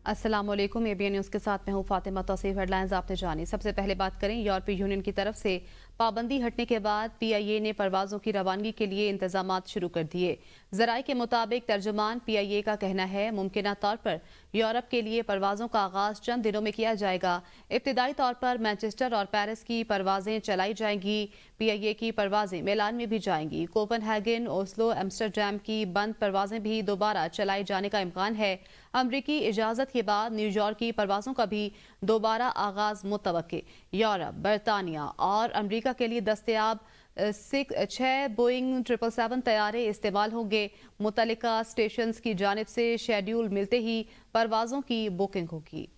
अस्सलामुअलैकुम। ABN news के साथ मैं हूँ फातिमा तौसीफ। हेडलाइंस आपने जानी। सबसे पहले बात करें, यूरोपीय यूनियन की तरफ से पाबंदी हटने के बाद पीआईए ने परवाज़ों की रवानगी के लिए इंतजामात शुरू कर दिए। ज़राए के मुताबिक तर्जुमान पीआईए का कहना है मुमकिना तौर पर यूरोप के लिए परवाज़ों का आगाज़ चंद दिनों में किया जाएगा। इब्तदाई तौर पर मैनचेस्टर और पेरिस की परवाज़ें चलाई जाएंगी। पीआईए की परवाज़ें मिलान में भी जाएंगी। कोपनहेगन, ओस्लो, एम्स्टरडैम की बंद परवाज़ें भी दोबारा चलाए जाने का इम्कान है। अमरीकी इजाज़त के बाद न्यूयॉर्क की परवाज़ों का भी दोबारा आगाज़ मुतवक्के। यूरोप, बरतानिया और अमरीका के लिए दस्तयाब 6 बोइंग 777 तैयारे इस्तेमाल होंगे। मुतल्लिका स्टेशन की जानिब से शेड्यूल मिलते ही परवाज़ों की बुकिंग होगी।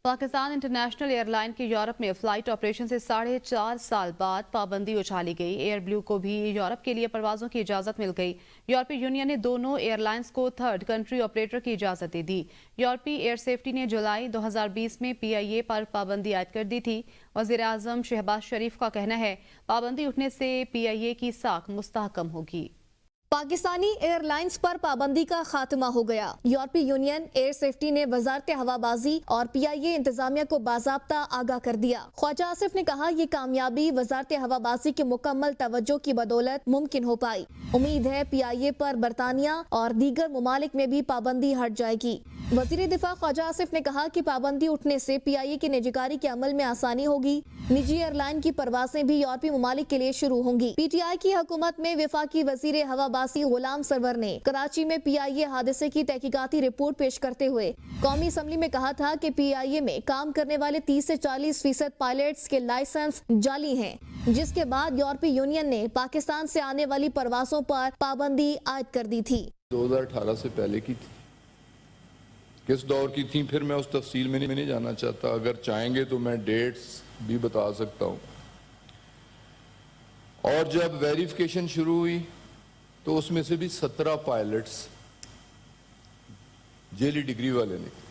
पाकिस्तान इंटरनेशनल एयरलाइन के यूरोप में फ्लाइट ऑपरेशन से 4.5 साल बाद पाबंदी उछाली गई। एयर ब्लू को भी यूरोप के लिए परवाज़ों की इजाज़त मिल गई। यूरोपीय यूनियन ने दोनों एयरलाइंस को थर्ड कंट्री ऑपरेटर की इजाज़त दे दी। यूरोपीय एयर सेफ्टी ने जुलाई 2020 में पीआईए पर पाबंदी आयद कर दी थी। वज़ीर आज़म शहबाज शरीफ का कहना है पाबंदी उठने से पीआईए की साख मुस्तहकम होगी। पाकिस्तानी एयरलाइंस पर पाबंदी का खात्मा हो गया। यूरोपीय यूनियन एयर सेफ्टी ने वजारत हवाबाजी और पीआईए इंतजामिया को बाज़ाब्ता आगाह कर दिया। ख्वाजा आसिफ ने कहा, ये कामयाबी वजारत हवाबाजी की मुकम्मल तवज्जो की बदौलत मुमकिन हो पाई। उम्मीद है पीआईए पर बरतानिया और दीगर ममालिक में भी पाबंदी हट जाएगी। वजीर दिफा ख्वाजा आसिफ ने कहा कि पाबंदी उठने से पीआईए की निजीकारी के अमल में आसानी होगी। निजी एयरलाइन की परवाजें भी यूरोपीय ममालिक के लिए शुरू होंगी। पीटीआई की हुकूमत में वफाकी वजीर हवाबाजी गुलाम सरवर ने कराची में पीआईए हादसे की तहकीकाती रिपोर्ट पेश करते हुए कौमी असम्बली में कहा था कि पीआईए में काम करने वाले 30 से 40% पायलट्स के लाइसेंस जाली हैं, जिसके बाद यूरोपीय यूनियन ने पाकिस्तान से आने वाली परवाजों पर पाबंदी आयद कर दी थी। 2018 से पहले की थी, किस दौर की थी, फिर मैं उस तफसील में नहीं जाना चाहता। अगर चाहेंगे तो मैं डेट्स भी बता सकता हूं। और जब वेरिफिकेशन शुरू हुई तो उसमें से भी 17 पायलट्स जेली डिग्री वाले निकले।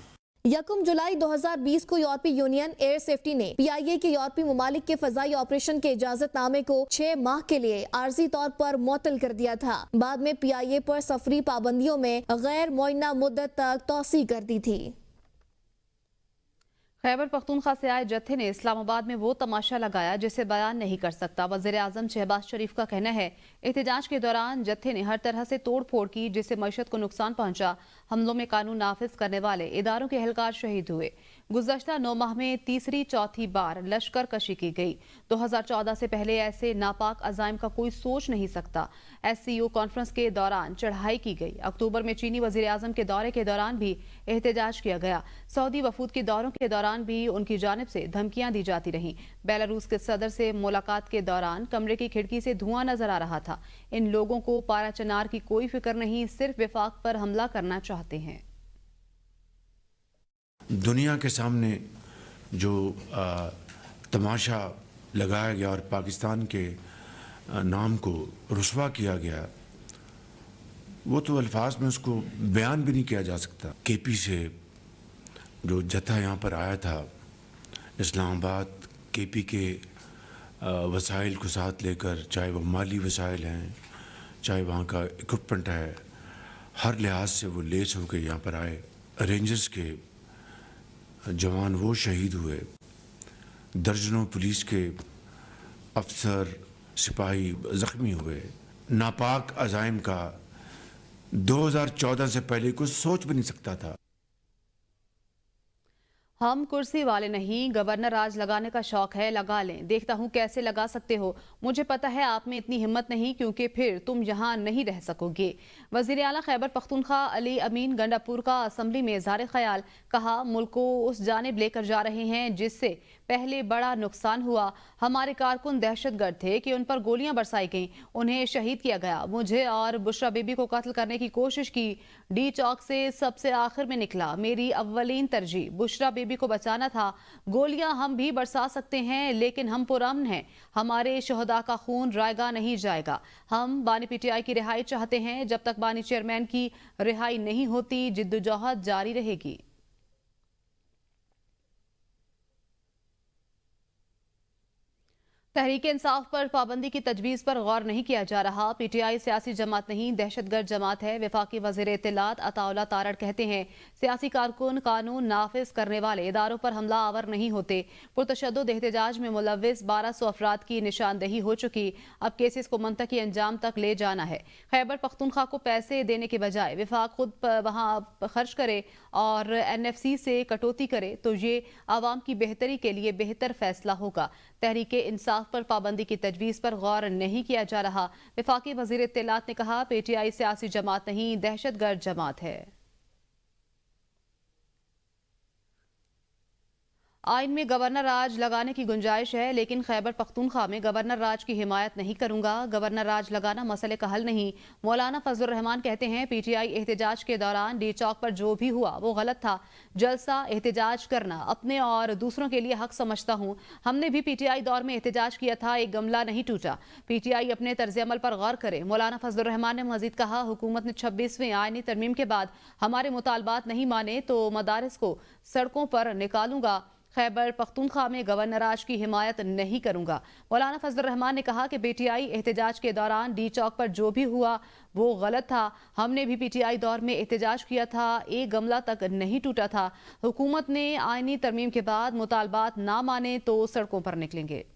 1 जुलाई 2020 को यूरोपीय यूनियन एयर सेफ्टी ने पीआईए के यूरोपीय ममालिक के फजाई ऑपरेशन के इजाजतनामे को 6 माह के लिए आर्जी तौर पर मुअत्तल कर दिया था। बाद में पीआईए पर सफरी पाबंदियों में गैर मुअय्यना मुद्दत तक तौसी कर दी थी। खैबर पख्तूनख्वा से आए जत्थे ने इस्लामाबाद में वो तमाशा लगाया जिसे बयान नहीं कर सकता। वज़ीर आज़म शहबाज शरीफ का कहना है एहतजाज के दौरान जत्थे ने हर तरह से तोड़ फोड़ की, जिससे मईशत को नुकसान पहुंचा। हमलों में कानून नाफिज करने वाले इदारों के एहलकार शहीद हुए। गुज़श्ता 9 माह में तीसरी चौथी बार लश्कर कशी की गई। 2014 से पहले ऐसे नापाक अजाइम का कोई सोच नहीं सकता। SCO कॉन्फ्रेंस के दौरान चढ़ाई की गई। अक्टूबर में चीनी वज़ीर आज़म के दौरे के दौरान भी एहतजाज किया गया। सऊदी वफूद के दौरों के दौरान भी उनकी जानिब से धमकियां दी जाती रहीं। बेलारूस के सदर से मुलाकात के दौरान कमरे की खिड़की से धुआं नजर आ रहा था। इन लोगों को पारा चनार की कोई फिक्र नहीं, सिर्फ विफाक पर हमला करना चाहते हैं। दुनिया के सामने जो तमाशा लगाया गया और पाकिस्तान के नाम को रुस्वा किया गया, वो तो अल्फाज में उसको बयान भी नहीं किया जा सकता। केपी से जो जत्था यहाँ पर आया था इस्लामाबाद, केपी के वसाइल को साथ लेकर, चाहे वो माली वसाइल हैं, चाहे वहाँ का इक्विपमेंट है, हर लिहाज से वो लेस होकर यहाँ पर आए। रेंजर्स के जवान वो शहीद हुए, दर्जनों पुलिस के अफसर सिपाही ज़ख्मी हुए। नापाक अज़ाइम का 2014 से पहले कुछ सोच भी नहीं सकता था। हम कुर्सी वाले नहीं, गवर्नर राज लगाने का शौक है, लगा लें, देखता हूं कैसे लगा सकते हो। मुझे पता है आप में इतनी हिम्मत नहीं, क्योंकि फिर तुम यहां नहीं रह सकोगे। वजीर आला खैबर पख्तूनख्वा अली अमीन गंडापुर का असम्बली में इज़हार ख्याल, कहा मुल्क को उस जानिब लेकर जा रहे हैं जिससे पहले बड़ा नुकसान हुआ। हमारे कारकुन दहशतगर्द थे कि उन पर गोलियां बरसाई गईं, उन्हें शहीद किया गया। मुझे और बुशरा बीबी को कत्ल करने की कोशिश की। डी चौक से सबसे आखिर में निकला। मेरी अव्वलीन तरजीह बुशरा बीबी को बचाना था। गोलियां हम भी बरसा सकते हैं, लेकिन हम पुरअमन हैं। हमारे शहदा का खून रायगा नहीं जाएगा। हम बानी पीटीआई की रिहाई चाहते हैं। जब तक बानी चेयरमैन की रिहाई नहीं होती, जिद्दोजहद जारी रहेगी। तहरीक इंसाफ पर पाबंदी की तजवीज़ पर गौर नहीं किया जा रहा। पीटीआई सियासी जमात नहीं, दहशतगर्द जमात है। वफाकी वज़ीर इत्तलात अताउल्लाह तारड़ कहते हैं, सियासी कारकुन कानून नाफिज करने वाले इदारों पर हमला आवर नहीं होते। पुरतशद्दुद एहतजाज में मुलव्विस 1200 अफराद की निशानदेही हो चुकी। अब केसेस को मंतकी अंजाम तक ले जाना है। खैबर पख्तूनख्वा को पैसे देने के बजाय विफाक खुद वहाँ खर्च करे और NFC से कटौती करे तो ये आवाम की बेहतरी के लिए बेहतर फैसला होगा। तहरीक इंसाफ पर पाबंदी की तजवीज़ पर गौर नहीं किया जा रहा। वफाकी वज़ीर इत्तलात ने कहा, पीटीआई सियासी जमात नहीं, दहशतगर्द जमात है। आइन में गवर्नर राज लगाने की गुंजाइश है, लेकिन खैबर पख्तूनख्वा में गवर्नर राज की हिमायत नहीं करूंगा। गवर्नर राज लगाना मसले का हल नहीं। मौलाना फजलुर रहमान कहते हैं, पीटीआई एहतजाज के दौरान डी चौक पर जो भी हुआ वो गलत था। जलसा एहतजाज करना अपने और दूसरों के लिए हक समझता हूँ। हमने भी पीटीआई दौर में एहतजाज किया था, एक गमला नहीं टूटा। पीटीआई अपने तर्ज अमल पर गौर करे। मौलाना फजलुर रहमान ने मजीद कहा, हुकूमत ने 26वें आईनी तरमीम के बाद हमारे मुतालबात नहीं माने तो मदारिस को सड़कों पर निकालूंगा। खैबर पख्तूनख्वा में गवर्नर राज की हिमायत नहीं करूंगा। मौलाना फजलुर रहमान ने कहा कि पीटीआई एहतजाज के दौरान डी चौक पर जो भी हुआ वो गलत था। हमने भी पीटीआई दौर में एहतजाज किया था, एक गमला तक नहीं टूटा था। हुकूमत ने आईनी तरमीम के बाद मुतालबात ना माने तो सड़कों पर निकलेंगे।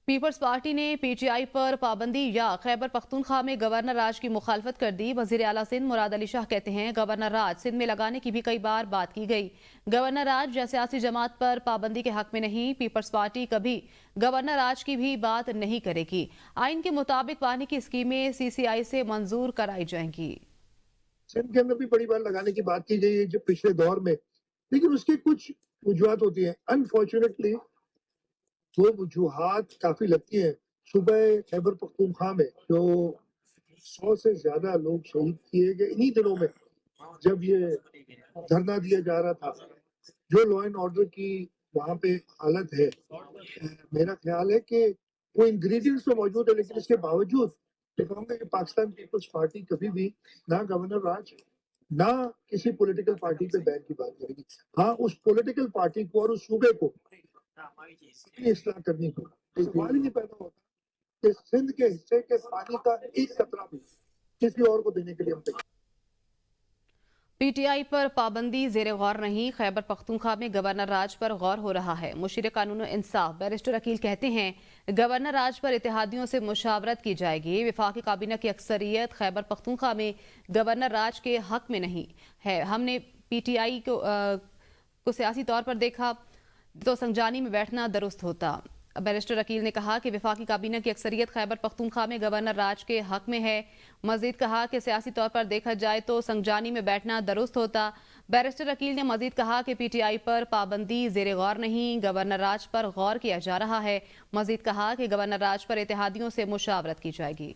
पीपल्स पार्टी ने पीटीआई पर पाबंदी या खैबर पख्तूनख्वा में गवर्नर राज की मुखालफत कर दी। वजीर आला सिंध मुराद अली शाह कहते हैं, गवर्नर राज सिंध में लगाने की भी कई बार बात की गई। गवर्नर राज या सियासी जमात पर पाबंदी के हक में नहीं। पीपल्स पार्टी कभी गवर्नर राज की भी बात नहीं करेगी। आइन के मुताबिक पानी की स्कीमें CCI से मंजूर कराई जाएंगी। सिंध के अंदर भी बड़ी बार लगाने की बात की गई है जो पिछले दौर में, लेकिन उसकी कुछ वजूहत होती है। अनफॉर्चुनेटली वो वजूहत काफी लगती है। सुबह खैबर पख्तूनख्वा में जो 100 से ज्यादा लोग शहीद किए गए इन्हीं दिनों में, जब ये धरना दिया जा रहा था, जो लॉ एंड ऑर्डर की वहाँ पे हालत है, मेरा ख्याल है कि वो इंग्रेडिएंट्स तो मौजूद है, लेकिन इसके बावजूद मैं कहूँगा कि पाकिस्तान पीपल्स पार्टी कभी भी ना गवर्नर राज ना किसी पॉलिटिकल पार्टी पे बैन की बात करेगी। हाँ, उस पॉलिटिकल पार्टी को और उस सूबे को इस्लाह करनी होगी। सवाल ही नहीं पैदा होता कि सिंध के हिस्से के पानी का एक कतरा भी किसी और को देने के लिए हम तैयार। पीटीआई पर पाबंदी जेर गौर नहीं। खैबर पख्तूनख्वा में गवर्नर राज पर गौर हो रहा है। मुशीर कानून इंसाफ बैरिस्टर अकील कहते हैं, गवर्नर राज पर इत्तेहादियों से मुशावरत की जाएगी। वफाकी काबीना की अक्सरियत खैबर पख्तूनख्वा में गवर्नर राज के हक में नहीं है। हमने पीटीआई को सियासी तौर पर देखा तो संगजानी में बैठना दुरुस्त होता। बैरिस्टर अकील ने कहा कि वफाकी काबीना की अक्सरियत खैबर पख्तूनख्वा में गवर्नर राज के हक में है। मजीद कहा कि सियासी तौर पर देखा जाए तो संगजानी में बैठना दुरुस्त होता। बैरिस्टर अकील ने मजीद कहा कि पीटीआई पर पाबंदी जेर गौर नहीं, गवर्नर राज पर गौर किया जा रहा है। मजीद कहा कि गवर्नर राज पर इत्तेहादियों से मुशावरत की जाएगी।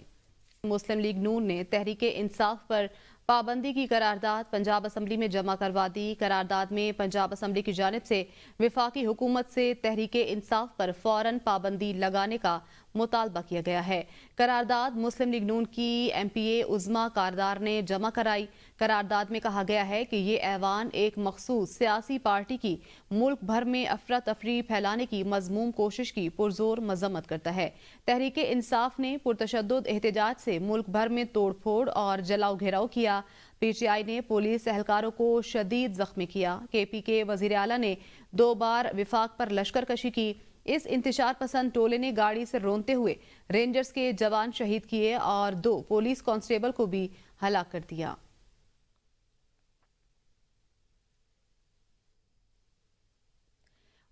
मुस्लिम लीग नून ने तहरीक इंसाफ पर पाबंदी की करारदाद पंजाब असम्बली में जमा करवा दी। करारदाद में पंजाब असम्बली की जानिब से वफाकी हुकूमत से तहरीक इंसाफ पर फौरन पाबंदी लगाने का मुतालबा किया गया है। करारदाद मुस्लिम लीग नून की MPA उज़्मा कारदार ने जमा कराई। करारदाद में कहा गया है कि ये ऐवान एक मखसूस सियासी पार्टी की मुल्क भर में अफरा तफरी फैलाने की मजमूम कोशिश की पुरजोर मजम्मत करता है। तहरीक इंसाफ ने पुरतशद्दुद एहतजाज से मुल्क भर में तोड़ फोड़ और जलाओ घेराव किया। पीटीआई ने पुलिस एहलकारों को शदीद जख्मी किया। KP के वजीर आला ने 2 बार विफाक पर लश्कर कशी की। इस इंतशार पसंद टोले ने गाड़ी से रोनते हुए रेंजर्स के जवान शहीद किए और 2 पुलिस कांस्टेबल को भी हलाक कर दिया।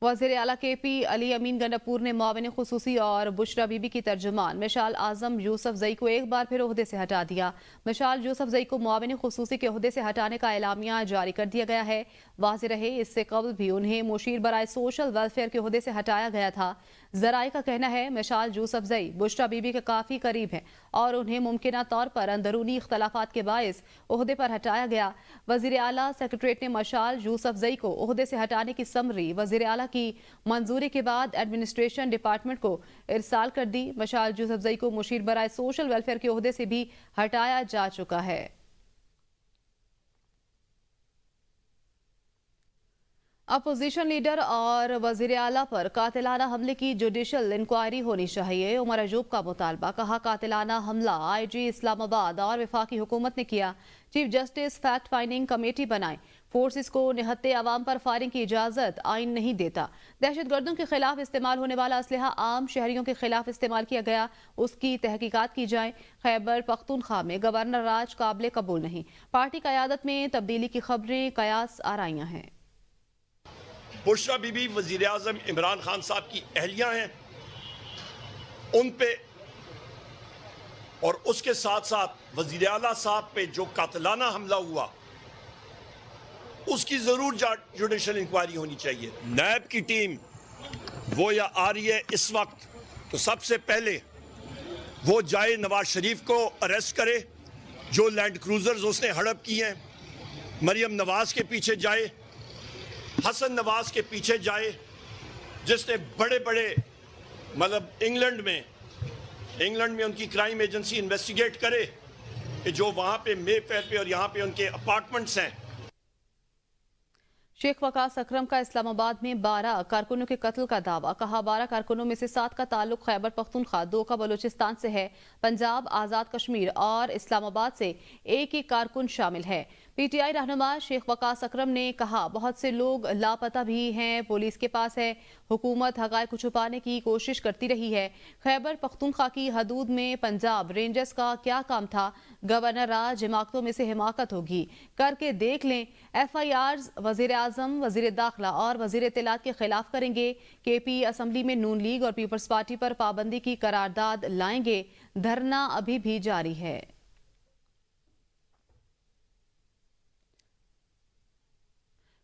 वज़ीर आला KP अली अमीन गंडापुर ने मुआविन खुसूसी और बुशरा बीबी की तर्जुमान मिशाल आजम यूसुफ जई को एक बार फिर ओहदे से हटा दिया। मिशाल यूसुफ जई को मुआविन खुसूसी के ओहदे से हटाने का एलामिया जारी कर दिया गया है। वाज़ेह रहे, इससे कबल भी उन्हें मुशीर बराए सोशल वेलफेयर के ओहदे से हटाया गया था। जराए का कहना है, मिशाल यूसुफ जई बुशरा बीबी के काफी करीब हैं और उन्हें मुमकिना तौर पर अंदरूनी इख्तलाफात के बायस ओहदे पर हटाया गया। वज़ीर आला सेक्रेटरीट ने मिशाल यूसुफ जई को ओहदे से हटाने की समरी वज़ीर आला की मंजूरी के बाद एडमिनिस्ट्रेशन डिपार्टमेंट को इरसाल कर दी। मिशाल यूसुफ जई को मुशीर बराए सोशल वेलफेयर के ओहदे से भी हटाया जा चुका है। अपोजिशन लीडर और वजीर आला पर कातिलाना हमले की जुडिशल इंक्वायरी होनी चाहिए। उमर अयूब का मुतालबा। कहा, कातिलाना हमला IG इस्लामाबाद और वफाकी हुकूमत ने किया। Chief justice fact finding committee बनाए। फोर्सेस को निहत्ते अवाम पर फायरिंग की इजाजत आइन नहीं देता। दहशतगर्दों के खिलाफ इस्तेमाल होने वाला असलहा आम शहरियों के खिलाफ इस्तेमाल किया गया, उसकी तहकीकात की जाए। खैबर पख्तूनख्वा में गवर्नर राज काबिल कबूल नहीं। पार्टी क़यादत में तब्दीली की खबरें कयास आराइयां हैं। बुशरा बीबी वजीर आजम इमरान खान साहब की अहलिया हैं, उन पे और उसके साथ साथ वजीर आला साहब पे जो कातिलाना हमला हुआ उसकी जरूर जुडिशल इंक्वायरी होनी चाहिए। नैब की टीम वो या आ रही है इस वक्त, तो सबसे पहले वो जाए नवाज शरीफ को अरेस्ट करे, जो लैंड क्रूजर्स उसने हड़प की हैं, मरियम नवाज के पीछे जाए, हसन नवाज के पीछे जाए, जिसने बड़े बड़े मतलब इंग्लैंड में उनकी क्राइम एजेंसी इन्वेस्टिगेट करे कि जो वहां पे मे फेयर पे और यहाँ पे उनके अपार्टमेंट्स हैं। शेख वकास अकरम का इस्लामाबाद में 12 कारकुनों के कत्ल का दावा। कहा, 12 कारकुनों में से 7 का ताल्लुक खैबर पख्तूनख्वा, 2 का बलूचिस्तान से है। पंजाब, आज़ाद कश्मीर और इस्लामाबाद से एक ही कारकुन शामिल है। PTI रहनुमा शेख वकास अकरम ने कहा, बहुत से लोग लापता भी हैं, पुलिस के पास है। हुकूमत हक़ाइक़ को छुपाने की कोशिश करती रही है। खैबर पख्तूनख्वा की हदूद में पंजाब रेंजर्स का क्या काम था? गवर्नर राज हिमाकतों में से हिमाकत होगी, करके देख लें। FIRs वज़ीर आज़म, वज़ीर दाखिला और वज़ीर इत्तलात के खिलाफ करेंगे। KP असम्बली में नून लीग और पीपल्स पार्टी पर पाबंदी की करारदाद लाएंगे। धरना अभी भी जारी है।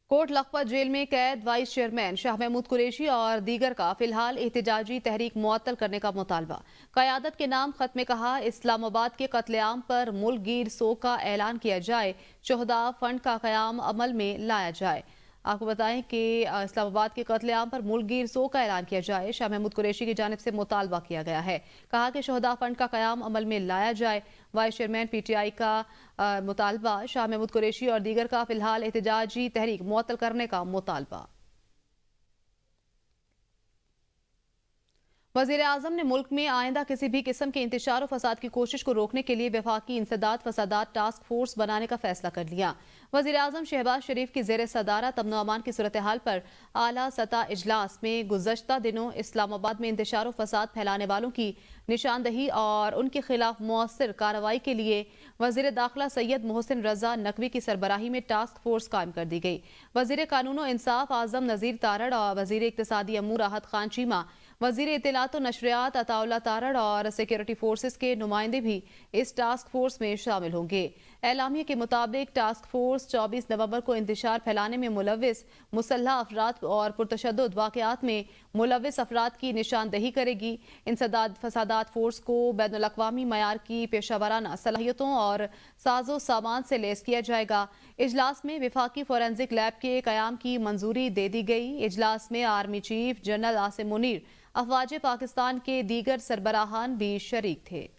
कोट लखपत जेल में कैद वाइस चेयरमैन शाह महमूद कुरैशी और दीगर का फिलहाल एहतजाजी तहरीक मुअत्तल करने का मुतालबा। क़यादत के नाम खत में कहा, इस्लामाबाद के कत्लेआम पर मुल्क गिर सोग का ऐलान किया जाए, शोहदा फंड का क़याम अमल में लाया जाए। आपको बताएं कि इस्लामाबाद के कत्लेआम पर मुल्क गिर सोग का ऐलान किया जाए, शाह महमूद कुरैशी की जानिब से मुतालबा किया गया है। कहा कि शोहदा फंड का क़याम अमल में लाया जाए। वाइस चेयरमैन PTI का मुतालबा, शाह महमूद कुरैशी और दीगर का फिलहाल एहतजाजी तहरीक मुअत्तल करने का मुतालबा। वज़ीर आज़म ने मुल्क में आइंदा किसी भी किस्म के इंतशार और फसाद की कोशिश को रोकने के लिए वफाकी इंसदाद फसादात टास्क फोर्स बनाने का फैसला कर लिया। वज़ीर आज़म शहबाज शरीफ की ज़ेर सदारत अमन अमान की सूरत हाल पर आला सतह इजलास में गुज़श्ता दिनों इस्लामाबाद में इंतशार और फसाद फैलाने वालों की निशानदही और उनके खिलाफ मौसर कार्रवाई के लिए वज़ीर दाखिला सैयद मोहसिन रजा नकवी की सरबराही में टास्क फोर्स कायम कर दी गई। वज़ीर कानून और इंसाफ आज़म नज़ीर तारड़ और वज़ीर इक़्तिसादी अमूर राहत खान चीमा, वज़ीर इत्तलात और नशरियात अताउल्लाह तारड़ और सिक्योरिटी फोर्सेस के नुमाइंदे भी इस टास्क फोर्स में शामिल होंगे। एलामिया के मुताबिक टास्क फोर्स 24 नवंबर को इंतशार फैलाने में मुलव्विस मुसल्लह अफराद और पुरतशद्दुद वाक़यात में मुलव्विस अफराद की निशानदही करेगी। इंसदाद फसादात फोर्स को बैनुल अक़वामी मयार की पेशावराना सलाहियतों और साजो सामान से लैस किया जाएगा। इजलास में वफाकी फोरेंसिक लैब के क़याम की मंजूरी दे दी गई। इजलास में army chief general Asim Munir, अफवाज पाकिस्तान के दीगर सरबराहान भी शरीक थे।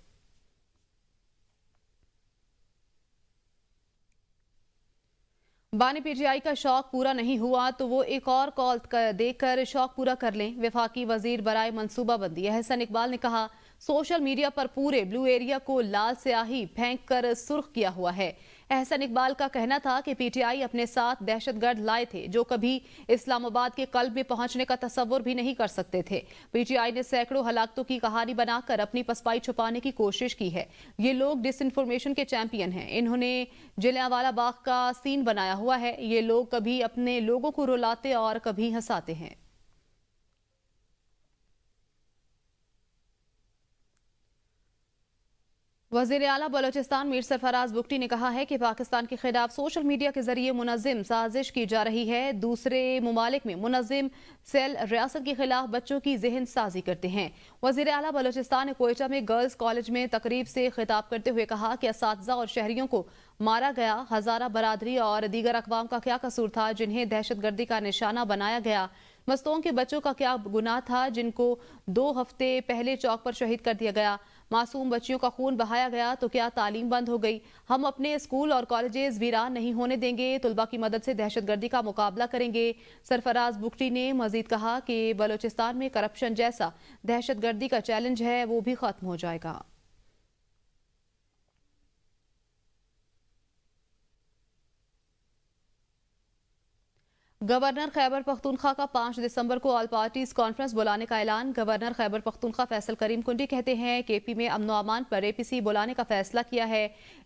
बानी PTI का शौक पूरा नहीं हुआ तो वो एक और कॉल देकर शौक पूरा कर लें। वफाकी वजीर बराए मनसूबाबंदी एहसन इकबाल ने कहा, सोशल मीडिया पर पूरे ब्लू एरिया को लाल स्याही फेंक कर सुर्ख किया हुआ है। एहसन इकबाल का कहना था कि PTI अपने साथ दहशतगर्द लाए थे जो कभी इस्लामाबाद के कल्ब में पहुंचने का तसव्वुर भी नहीं कर सकते थे। PTI ने सैकड़ों हलाकतों की कहानी बनाकर अपनी पसपाई छुपाने की कोशिश की है। ये लोग डिसइंफॉर्मेशन के चैंपियन हैं। इन्होंने जलियांवाला बाग का सीन बनाया हुआ है। ये लोग कभी अपने लोगों को रुलाते और कभी हंसाते हैं। वज़ीर आला बलोचिस्तान मीर सरफराज बुगटी ने कहा है कि पाकिस्तान के खिलाफ सोशल मीडिया के जरिए मुनज़्ज़म साजिश की जा रही है। दूसरे ममालिक में मुनज़्ज़म सेल रियासत के खिलाफ बच्चों की जहन साजी करते हैं। वज़ीर आला बलोचिस्तान ने कोयटा में गर्ल्स कॉलेज में तकरीब से खिताब करते हुए कहा कि असातिज़ा और शहरियों को मारा गया। हज़ारा बरादरी और दीगर अक़वाम का क्या कसूर था जिन्हें दहशतगर्दी का निशाना बनाया गया? मस्तूंग के बच्चों का क्या गुनाह था जिनको 2 हफ्ते पहले चौक पर शहीद कर दिया गया? मासूम बच्चियों का खून बहाया गया तो क्या तालीम बंद हो गई? हम अपने स्कूल और कॉलेजेस वीरान नहीं होने देंगे, तुलबा की मदद से दहशतगर्दी का मुकाबला करेंगे। सरफराज बुख्ती ने मजीद कहा कि बलूचिस्तान में करप्शन जैसा दहशतगर्दी का चैलेंज है, वो भी खत्म हो जाएगा। गवर्नर खैबर पख्तूनख्वा का 5 दिसंबर को ऑल पार्टीज कॉन्फ्रेंस बुलाने का ऐलान। गवर्नर खैबर पख्तूनख्वा फैसल करीम कुंडी कहते हैं केपी में अमन अमान पर एपीसी बुलाने का फैसला किया है।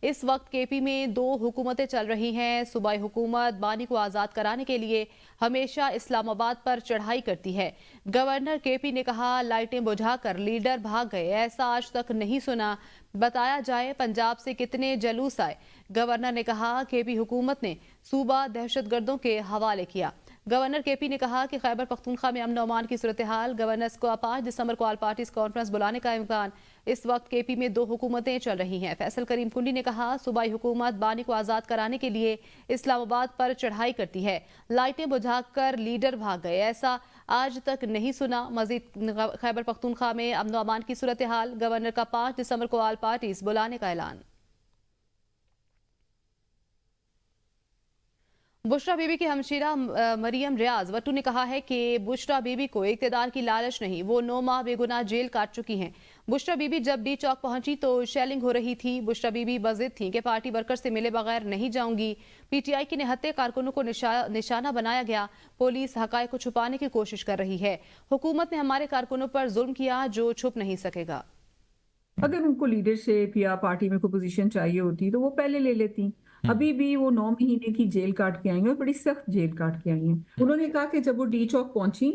इस वक्त केपी में 2 हुकूमतें चल रही हैं। सूबाई हुकूमत बानी को आज़ाद कराने के लिए हमेशा इस्लामाबाद पर चढ़ाई करती है। गवर्नर केपी ने कहा लाइटें बुझाकर लीडर भाग गए, ऐसा आज तक नहीं सुना, बताया जाए पंजाब से कितने जलूस आए। गवर्नर ने कहा केपी हुकूमत ने सूबा दहशतगर्दों के हवाले किया। गवर्नर केपी ने कहा कि खैबर पख्तूनख्वा में अमन अमान की सूरत हाल, गवर्नर को 5 दिसंबर को ऑल पार्टीज कॉन्फ्रेंस बुलाने का इम्कान। इस वक्त केपी में 2 हुकूमतें चल रही हैं। फैसल करीम कुंडी ने कहा सूबाई हुकूमत बानी को आज़ाद कराने के लिए इस्लामाबाद पर चढ़ाई करती है, लाइटें बुझाकर लीडर भाग गए, ऐसा आज तक नहीं सुना। मजीद खैबर पख्तूनख्वा में अमन अमान की सूरत हाल, गवर्नर का 5 दिसंबर को ऑल पार्टीज बुलाने का ऐलान। बुशरा बीबी की हमशीरा मरियम रियाज वट्टू ने कहा है कि बुशरा बीबी को इक़्तिदार की लालच नहीं, वो 9 माह बेगुनाह जेल काट चुकी हैं। बुशरा बीबी जब डी चौक पहुंची तो शेलिंग हो रही थी। बुशरा बीबी बज़िद थी कि पार्टी वर्कर से मिले बगैर नहीं जाऊंगी। पीटीआई के निहत्ते कारकुनों को निशाना बनाया गया। पुलिस हक़ाइक़ को छुपाने की कोशिश कर रही है। हुकूमत ने हमारे कारकुनों पर जुल्म किया जो छुप नहीं सकेगा। अगर उनको लीडरशिप या पार्टी में कोई पोजीशन चाहिए होती तो वो पहले ले लेती। अभी भी वो 9 महीने की जेल काट के आई हैं और बड़ी सख्त जेल काट के आई हैं। उन्होंने कहा कि जब वो डी चौक पहुंची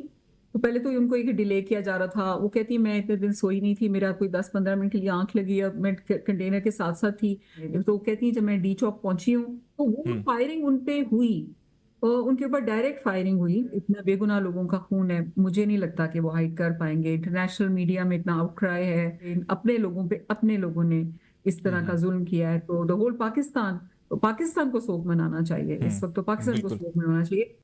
तो पहले तो उनको एक डिले किया जा रहा था। वो कहती मैं इतने दिन सोई नहीं थी, मेरा कोई 10-15 मिनट के लिए आंख लगी, अब मैं कंटेनर के साथ साथ थी। तो कहती जब मैं डी चौक पहुंची हूँ तो वो फायरिंग उन पे हुई, उनके ऊपर डायरेक्ट फायरिंग हुई। इतना बेगुनाह लोगों का खून है, मुझे नहीं लगता कि वो हाइड कर पाएंगे। इंटरनेशनल मीडिया में इतना आउटक्राई है, अपने लोगों पे अपने लोगों ने इस तरह का जुल्म किया है तो द होल पाकिस्तान को शोक मनाना चाहिए। इस वक्त तो पाकिस्तान को शोक मनाना चाहिए।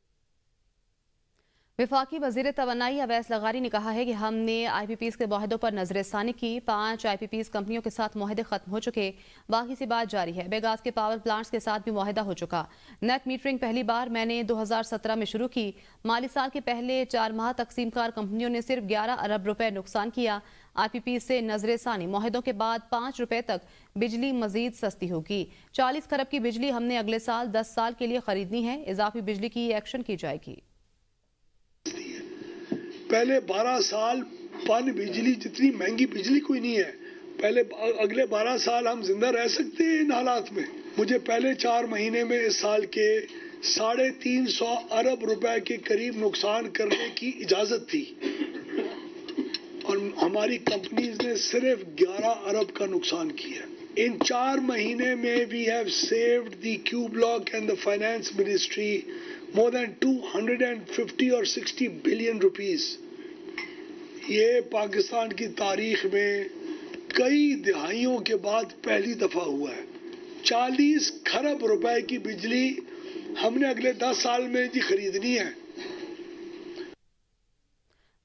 वफाकी वज़ीर तवन्नाई अवैस लगारी ने कहा है कि हमने IPPs के मुआहदों पर नजरसानी की। 5 IPPs कंपनियों के साथ मुआहदे खत्म हो चुके, बाकी सी बात जारी है। बेगास के पावर प्लांट्स के साथ भी मुआहदा हो चुका। नेट मीटरिंग पहली बार मैंने 2017 में शुरू की। माली साल के पहले 4 माह तकसीमकार कंपनियों ने सिर्फ 11 अरब रुपए नुकसान किया। IPPs से नजरसानी मुआहदों के बाद 5 रुपए तक बिजली मजीद सस्ती होगी। 40 खरब की बिजली हमने अगले साल 10 साल के लिए खरीदनी है। इजाफी बिजली की एक्शन की जाएगी। पहले 12 साल पानी बिजली जितनी महंगी बिजली कोई नहीं है। पहले अगले 12 साल हम जिंदा रह सकते हैं इन हालात में। मुझे पहले 4 महीने में इस साल के 350 अरब रुपए के करीब नुकसान करने की इजाजत थी और हमारी कंपनीज ने सिर्फ 11 अरब का नुकसान किया। इन 4 महीने में we have saved the Q block and the finance ministry more than 250 or 60 billion rupees। ये पाकिस्तान की तारीख में कई दिहाइयों के बाद पहली दफा हुआ है। 40 खरब रुपए की बिजली हमने अगले 10 साल में जी खरीदनी है।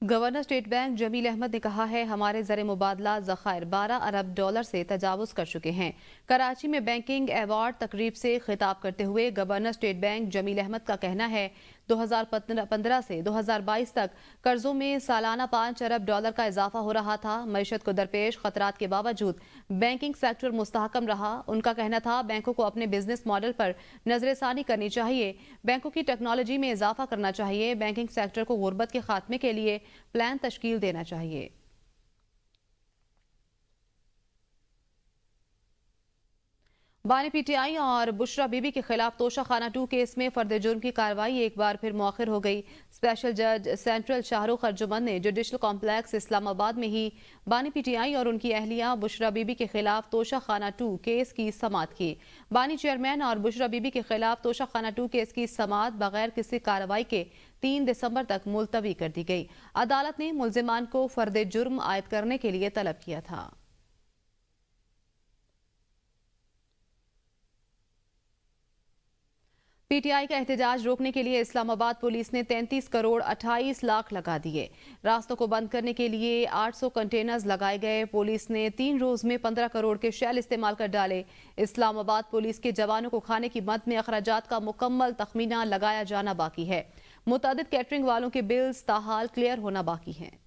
Governor state bank Jamil Ahmed ने कहा है हमारे ज़र मुबादला ज़खायर 12 अरब डॉलर से तजावुज़ कर चुके हैं। कराची में बैंकिंग अवार्ड तकरीब से खिताब करते हुए governor state bank Jamil Ahmed का कहना है 2015 से 2022 तक कर्जों में सालाना 5 अरब डॉलर का इजाफा हो रहा था। मईशत को दरपेश खतरात के बावजूद बैंकिंग सेक्टर मुस्तहकम रहा। उनका कहना था बैंकों को अपने बिजनेस मॉडल पर नजरसानी करनी चाहिए, बैंकों की टेक्नोलॉजी में इजाफा करना चाहिए, बैंकिंग सेक्टर को गुर्बत के खात्मे के लिए प्लान तश्कील देना चाहिए। बानी PTI और बुशरा बीबी के खिलाफ तोशाखाना 2 केस में फर्द जुर्म की कार्रवाई एक बार फिर मौखिर हो गई। स्पेशल जज सेंट्रल शाहरुख अर्जुमन ने जुडिशल कॉम्प्लेक्स इस्लामाबाद में ही बानी PTI और उनकी अहलिया बुशरा बीबी के खिलाफ तोशाखाना 2 केस की समाअत की। बानी चेयरमैन और बुशरा बीबी के खिलाफ तोशाखाना 2 केस की समाअत बगैर किसी कार्रवाई के 3 दिसंबर तक मुलतवी कर दी गई। अदालत ने मुल्जिमान को फर्द जुर्म आयद करने के लिए तलब किया था। पीटीआई का एहतजाज रोकने के लिए इस्लामाबाद पुलिस ने 33 करोड़ 28 लाख लगा दिए। रास्तों को बंद करने के लिए 800 कंटेनर्स लगाए गए। पुलिस ने 3 रोज में 15 करोड़ के शेल इस्तेमाल कर डाले। इस्लामाबाद पुलिस के जवानों को खाने की मद में अखराजात का मुकम्मल तखमीना लगाया जाना बाकी है। मुतादिद कैटरिंग वालों के बिल्स ताहाल क्लियर होना बाकी हैं।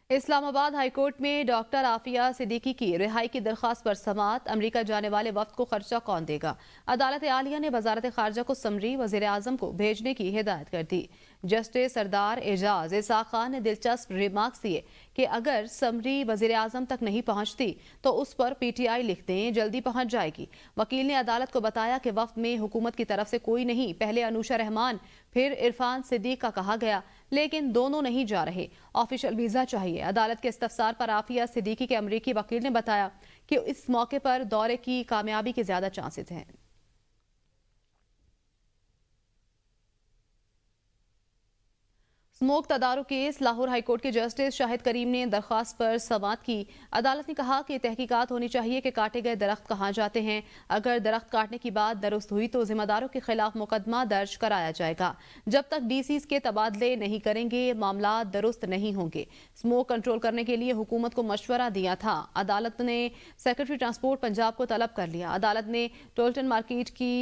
इस्लामाबाद हाईकोर्ट में डॉक्टर आफिया सिद्दीकी की रिहाई की दरख्वास्त पर समाअत। अमरीका जाने वाले वफ्द को खर्चा कौन देगा? अदालत आलिया ने वजारत खारजा को समरी वजीर आजम को भेजने की हिदायत कर दी। जस्टिस सरदार एजाज इसाक खान ने दिलचस्प रिमार्क्स दिए कि अगर समरी वजीर आजम तक नहीं पहुंचती तो उस पर पीटीआई लिख दें, जल्दी पहुंच जाएगी। वकील ने अदालत को बताया कि वफ्द में हुकूमत की तरफ से कोई नहीं, पहले अनुशा रहमान फिर इरफान सिद्दीक का कहा गया, लेकिन दोनों नहीं जा रहे, ऑफिशियल वीजा चाहिए। अदालत के इस्तफसार पर आफिया सिद्दीकी के अमरीकी वकील ने बताया कि इस मौके पर दौरे की कामयाबी के ज्यादा चांसेस हैं। स्मोक तदारुक केस लाहौर हाईकोर्ट के जस्टिस शाहिद करीम ने दरख्वास्त पर समाअत की। अदालत ने कहा कि तहकीकात होनी चाहिए कि काटे गए दरख्त कहाँ जाते हैं। अगर दरख्त काटने की बात दुरुस्त हुई तो जिम्मेदारों के खिलाफ मुकदमा दर्ज कराया जाएगा। जब तक डीसीज के तबादले नहीं करेंगे मामला दुरुस्त नहीं होंगे। स्मोक कंट्रोल करने के लिए हुकूमत को मशवरा दिया था। अदालत ने सेक्रेटरी ट्रांसपोर्ट पंजाब को तलब कर लिया। अदालत ने टोल्टन मार्केट की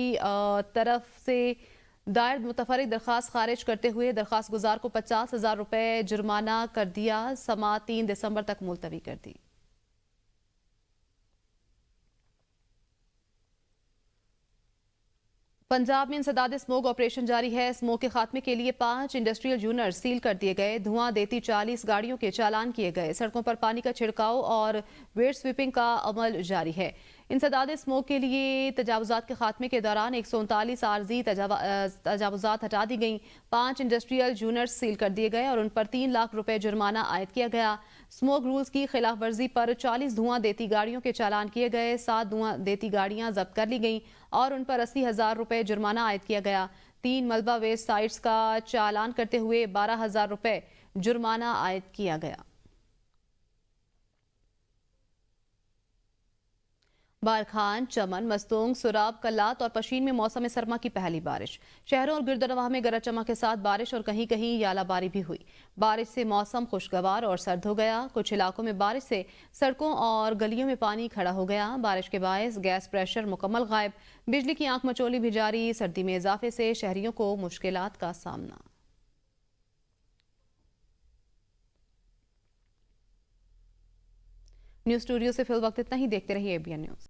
तरफ से दायर मुतफरिक दरख्वास्त खारिज करते हुए दरख्वास्त गुजार को 50,000 रुपए जुर्माना कर दिया। समाअत 3 दिसंबर तक मुलतवी कर दी। पंजाब में इंसदाद स्मोक ऑपरेशन जारी है। स्मोक के खात्मे के लिए 5 इंडस्ट्रियल यूनिट सील कर दिए गए। धुआं देती 40 गाड़ियों के चालान किए गए। सड़कों पर पानी का छिड़काव और वेट स्वीपिंग का अमल जारी है। इंसदाद स्मोक के लिए तजावुजात के खात्मे के दौरान 139 आर्जी तजावुजात हटा दी गई। 5 इंडस्ट्रियल यूनिट सील कर दिए गए और उन पर 3 लाख रुपए जुर्माना आयद किया गया। स्मोक रूल्स की खिलाफ वर्जी पर 40 धुआं देती गाड़ियों के चालान किए गए। 7 धुआं देती गाड़ियां जब्त कर ली गईं और उन पर 80,000 रुपए जुर्माना आयद किया गया। 3 मलबा वेस्ट साइट्स का चालान करते हुए 12,000 रुपए जुर्माना आयद किया गया। बारखान, चमन, मस्तूंग, सुराब, कल्लात और पशीन में मौसम सरमा की पहली बारिश। शहरों और गिरदनवाह में गरज चमक के साथ बारिश और कहीं कहीं यालाबारी भी हुई। बारिश से मौसम खुशगवार और सर्द हो गया। कुछ इलाकों में बारिश से सड़कों और गलियों में पानी खड़ा हो गया। बारिश के बायस गैस प्रेशर मुकम्मल गायब। बिजली की आंख मचोली भी जारी। सर्दी में इजाफे से शहरियों को मुश्किलात का सामना। न्यूज स्टूडियो से फिल वक्त इतना ही। देखते रहिए एबीएन न्यूज।